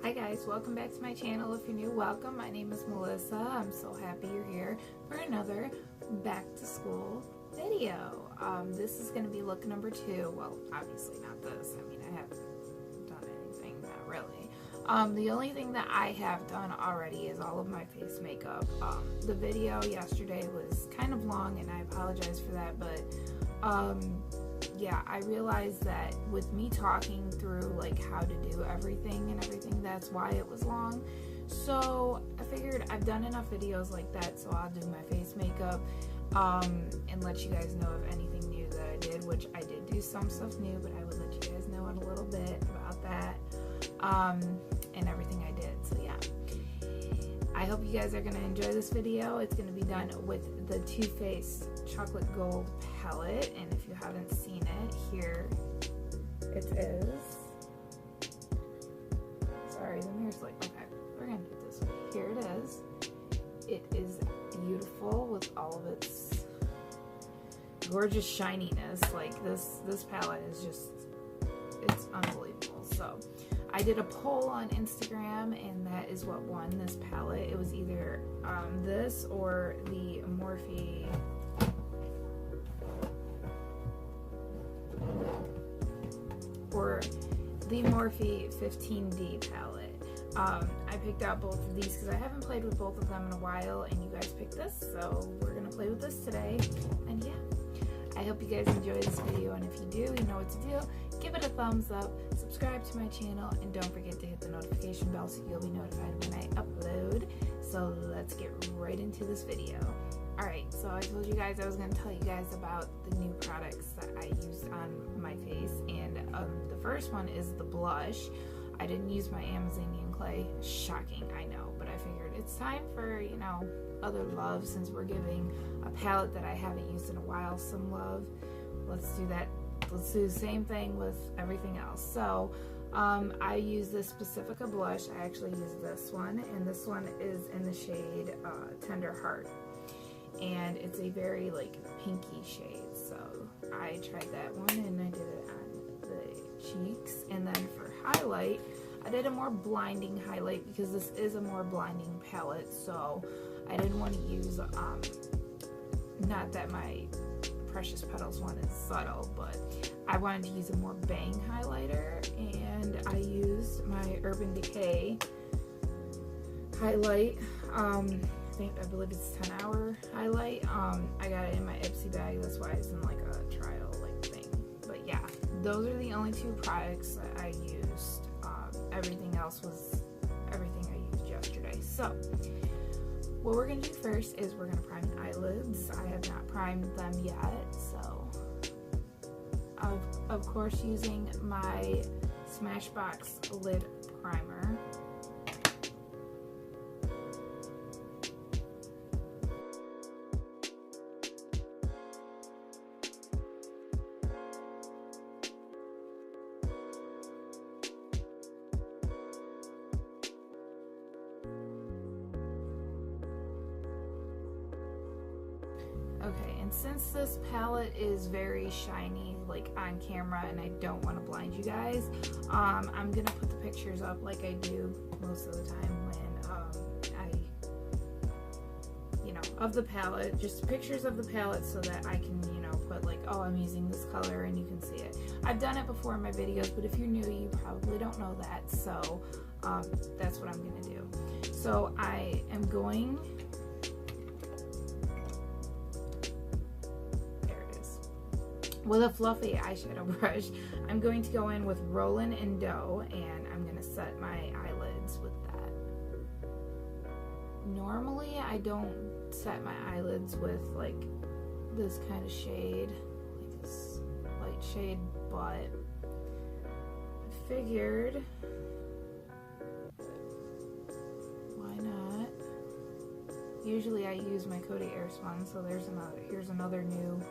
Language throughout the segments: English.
Hi guys, welcome back to my channel. If you're new, welcome. My name is Melissa. I'm so happy you're here for another back to school video. This is going to be look number 2. Well, obviously not this. I mean, I haven't done anything, not really. The only thing that I have done already is all of my face makeup. The video yesterday was kind of long and I apologize for that, but yeah, I realized that with me talking through like how to do everything, that's why it was long. So I figured I've done enough videos like that, so I'll do my face makeup and let you guys know of anything new that I did, which I did do some stuff new, but I would let you guys know in a little bit about that and everything I did. So yeah, I hope you guys are going to enjoy this video. It's going to be done with the Too Faced Chocolate Gold palette, and if you haven't seen it, here it is. Sorry, the mirror's like, okay, we're going to do it this way. Here it is. It is beautiful with all of its gorgeous shininess. Like this palette is just, it's unbelievable. So I did a poll on Instagram, and that is what won this palette. It was either this or the Morphe Morphe 15D palette. I picked out both of these because I haven't played with both of them in a while, and you guys picked this, so we're gonna play with this today. And yeah, I hope you guys enjoy this video, and if you do, you know what to do. Give it a thumbs up, subscribe to my channel, and don't forget to hit the notification bell so you'll be notified when I upload. So let's get right into this video. Alright, so I told you guys I was going to tell you guys about the new products that I used on my face, and the first one is the blush. I didn't use my Amazonian clay. Shocking, I know, but I figured it's time for, you know, other love. Since we're giving a palette that I haven't used in a while some love, let's do that. Let's do the same thing with everything else. So I use this Pacifica blush. I actually use this one, and this one is in the shade Tender Heart, and it's a very like pinky shade. So I tried that one and I did it on the cheeks, and then for highlight I did a more blinding highlight because this is a more blinding palette, so I didn't want to use not that my Precious Petals one is subtle, but I wanted to use a more bang highlighter, and I used my Urban Decay highlight. I believe it's 10-hour highlight. I got it in my Ipsy bag, that's why it's in like a trial like thing. But yeah, those are the only 2 products that I used. Everything else was everything I used yesterday. So what we're going to do first is we're going to prime the eyelids. I have not primed them yet, so of course using my Smashbox lid primer. Okay, and since this palette is very shiny, like on camera, and I don't want to blind you guys, I'm gonna put the pictures up like I do most of the time when of the palette, just pictures of the palette, so that I can, you know, put like, oh, I'm using this color, and you can see it. I've done it before in my videos, but if you're new, you probably don't know that, so that's what I'm gonna do. So I am going, with a fluffy eyeshadow brush, I'm going to go in with Rollin' and Dough, and I'm going to set my eyelids with that. Normally, I don't set my eyelids with like this kind of shade, like this light shade, but I figured, why not? Usually I use my Coty Airspun, so here's another new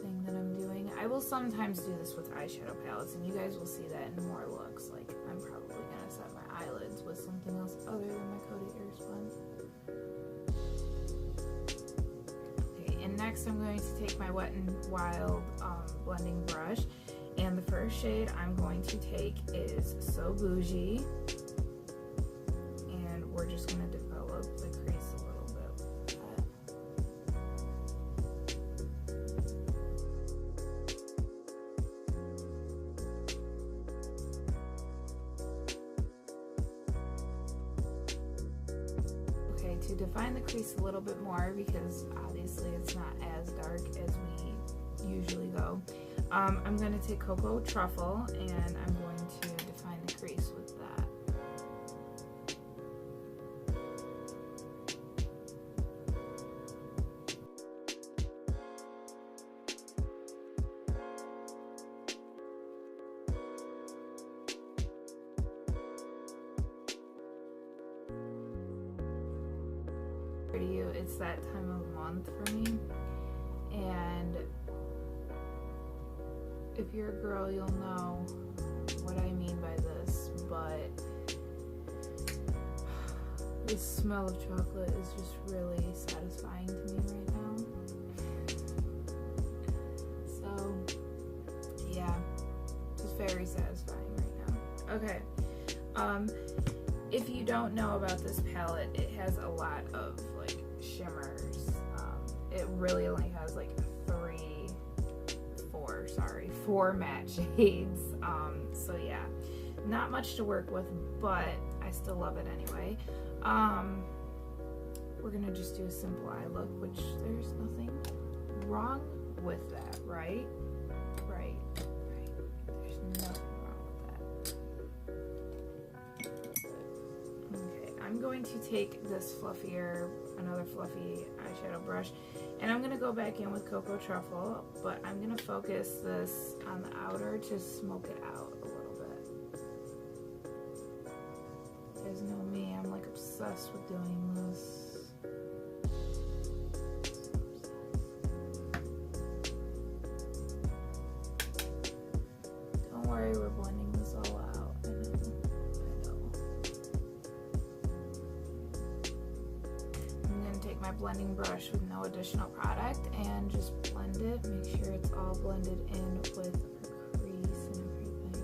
thing that I'm doing. I will sometimes do this with eyeshadow palettes, and you guys will see that in more looks. Like, I'm probably gonna set my eyelids with something else other than my Coty Airspun. Okay, and next I'm going to take my Wet n Wild blending brush, And the first shade I'm going to take is So Bougie. And we're just going to develop the crease a little bit with that. Okay, to define the crease a little bit more, because obviously it's not as dark as we usually go, I'm going to take Cocoa Truffle and I'm going to define the crease with that. For you, it's that time of month for me, and if you're a girl, you'll know what I mean by this, but the smell of chocolate is just really satisfying to me right now. So, yeah, just very satisfying right now. Okay, if you don't know about this palette, it has a lot of like shimmers. It really only has like four matte shades, so yeah, not much to work with, but I still love it anyway. We're gonna just do a simple eye look, which there's nothing wrong with that, right? Right. There's nothing wrong with that. Okay, I'm going to take this another fluffy eyeshadow brush, and I'm going to go back in with Cocoa Truffle, but I'm going to focus this on the outer to smoke it out a little bit. You guys know me, I'm like obsessed with doing this. Don't worry, we're blending this all out. I know. I'm going to take my blending brush with no additional product and just blend it. Make sure it's all blended in with her crease and everything.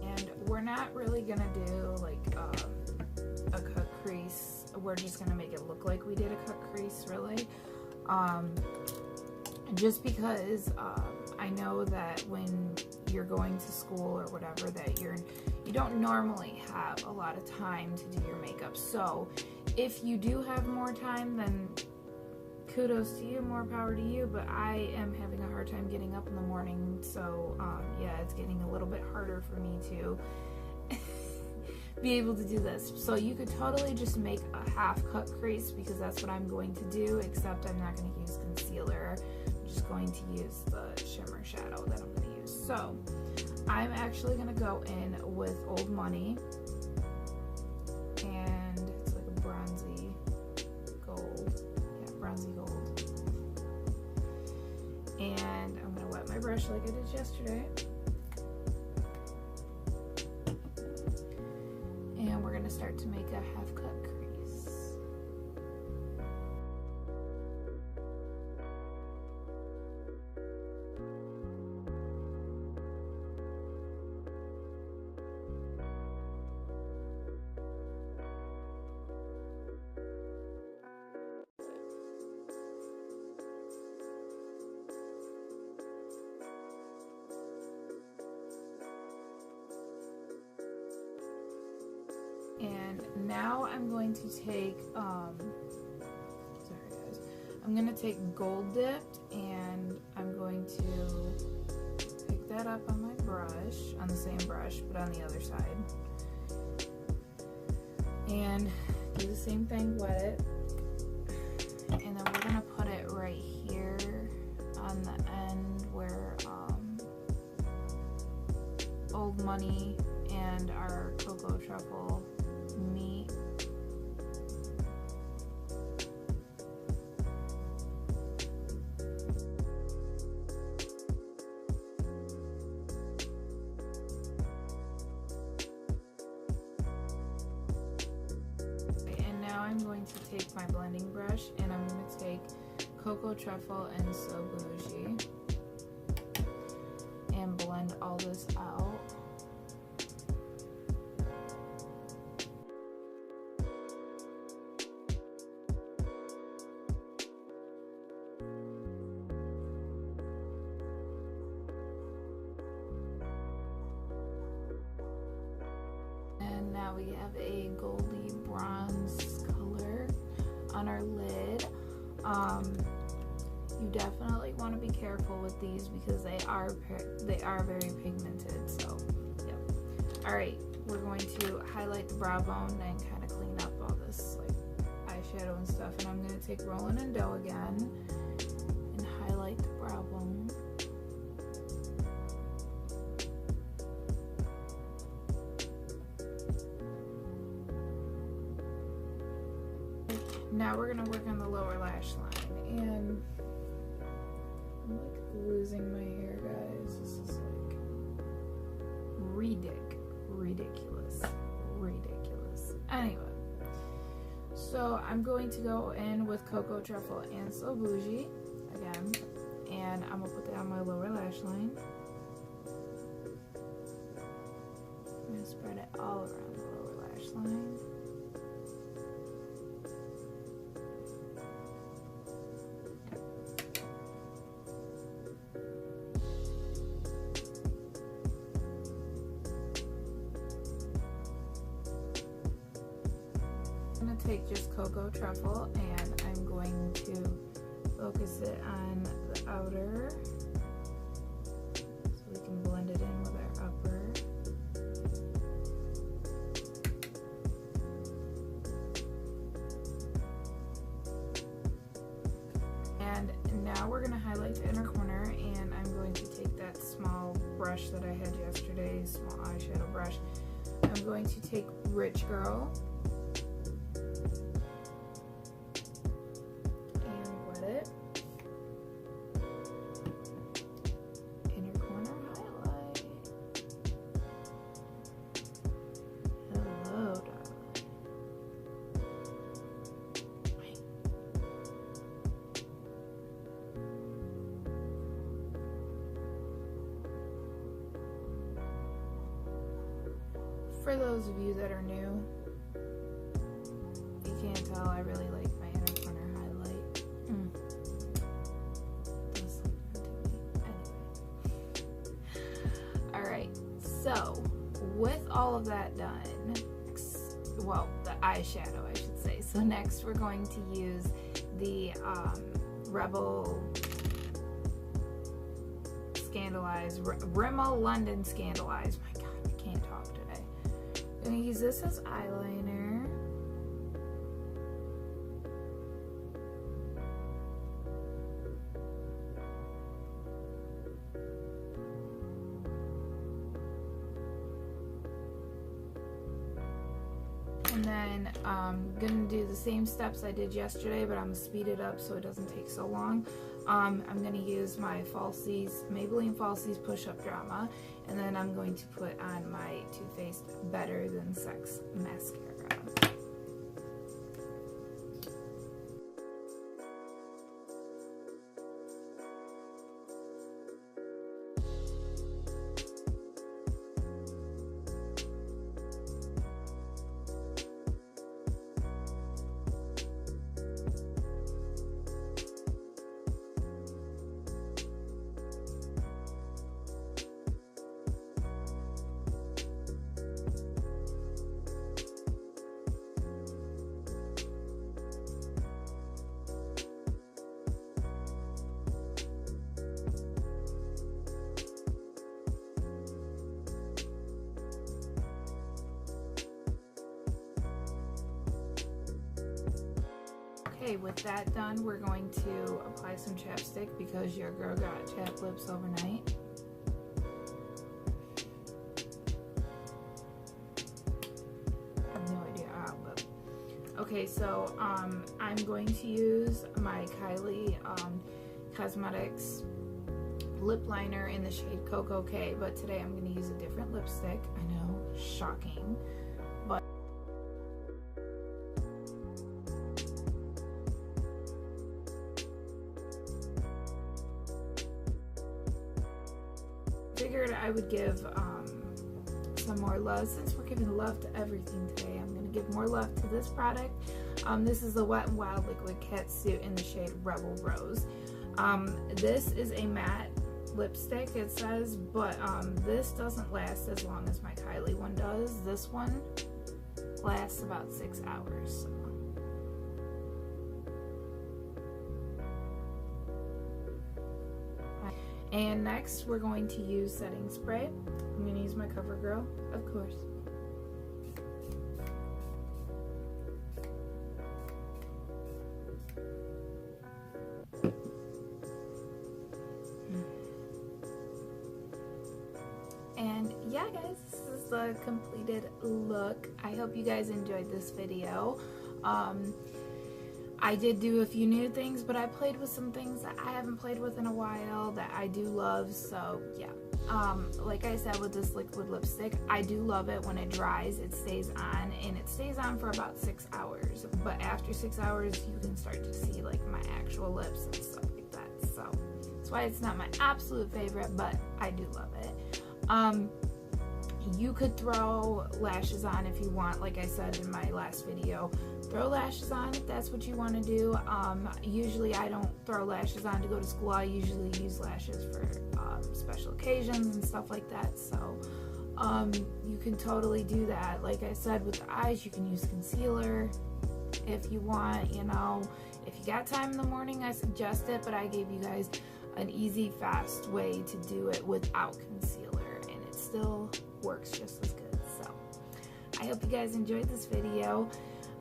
And we're not really going to do like a cut crease. We're just going to make it look like we did a cut crease, really. Just because I know that when you're going to school or whatever, that you don't normally have a lot of time to do your makeup. So if you do have more time, then kudos to you, more power to you, but I am having a hard time getting up in the morning, so yeah, it's getting a little bit harder for me to be able to do this. So you could totally just make a half cut crease, because that's what I'm going to do, except I'm not going to use concealer. I'm just going to use the shimmer shadow that I'm going to use. So I'm actually going to go in with Old Money, and it's like a bronzy gold. Yeah, bronzy gold. And I'm going to wet my brush like I did yesterday. And we're going to start to make a half cut crease. And now I'm going to take, sorry guys, I'm going to take Gold Dipped, and I'm going to pick that up on my brush, on the same brush, but on the other side. And do the same thing, wet it, and then we're going to put it right here on the end where Old Money and our Cocoa Truffle meat. going to take my blending brush and I'm going to take Cocoa Truffle and So Bougie and blend all this out. And now we have a goldy bronze color on our lid. You definitely want to be careful with these because they are very pigmented. So, yep. All right, we're going to highlight the brow bone and kind of clean up all this like eyeshadow and stuff. And I'm going to take Rollin' and Dough again and highlight the brow bone. Now we're gonna work on the lower lash line, and I'm like losing my hair, guys. This is like ridiculous. Anyway, so I'm going to go in with Cocoa Truffle and So Bougie again, and I'm gonna put that on my lower lash line. I'm gonna spread it all around the lower lash line. I'm going to take just Cocoa Truffle and I'm going to focus it on the outer so we can blend it in with our upper. And now we're going to highlight the inner corner, and I'm going to take that small brush that I had yesterday, small eyeshadow brush. I'm going to take Rich Girl For those of you that are new, you can't tell, I really like my inner corner highlight. Does something to me. Anyway. Alright, so with all of that done, well, the eyeshadow I should say. So next we're going to use the Rebel Rimmel London Scandalized. My god, I can't talk today. I'm going to use this as eyeliner. And then I'm going to do the same steps I did yesterday, but I'm going to speed it up so it doesn't take so long. I'm going to use my Maybelline Falsies Push-Up Drama, and then I'm going to put on my Too Faced Better Than Sex mascara. Okay, with that done, we're going to apply some chapstick because your girl got chapped lips overnight. I have no idea how, but okay, so I'm going to use my Kylie Cosmetics lip liner in the shade Cocoa K, but today I'm going to use a different lipstick. I know, shocking, but I would give some more love. Since we're giving love to everything today, I'm going to give more love to this product. This is the Wet n Wild Liquid Catsuit in the shade Rebel Rose. This is a matte lipstick, it says, but this doesn't last as long as my Kylie one does. This one lasts about 6 hours. So. And next we're going to use setting spray. I'm going to use my CoverGirl, of course. And yeah guys, this is the completed look. I hope you guys enjoyed this video. I did do a few new things, but I played with some things that I haven't played with in a while that I do love, so yeah. Like I said with this liquid lipstick, I do love it when it dries, it stays on, and it stays on for about 6 hours. But after 6 hours, you can start to see like my actual lips and stuff like that, so that's why it's not my absolute favorite, but I do love it. You could throw lashes on if you want, like I said in my last video. Throw lashes on if that's what you want to do. Usually I don't throw lashes on to go to school. I usually use lashes for special occasions and stuff like that. So you can totally do that. Like I said, with the eyes, you can use concealer if you want. You know, if you got time in the morning, I suggest it, but I gave you guys an easy, fast way to do it without concealer, and it still works just as good. So I hope you guys enjoyed this video.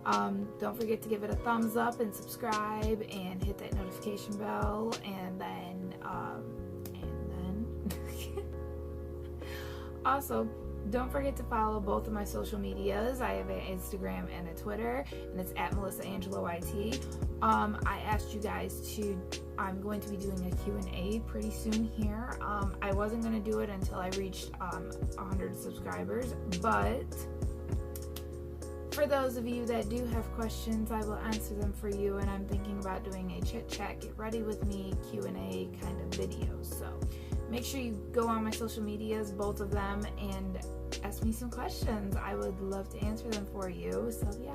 Don't forget to give it a thumbs up and subscribe and hit that notification bell, and then also don't forget to follow both of my social medias. I have an Instagram and a Twitter, and it's at MelissaAngeloYT. I asked you guys to, I'm going to be doing a Q&A pretty soon here. I wasn't going to do it until I reached 100 subscribers, but for those of you that do have questions, I will answer them for you, and I'm thinking about doing a chit chat, get ready with me, Q&A kind of video. So make sure you go on my social medias, both of them, and ask me some questions. I would love to answer them for you. So yeah,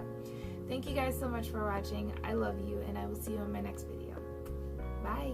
thank you guys so much for watching. I love you, and I will see you in my next video. Bye.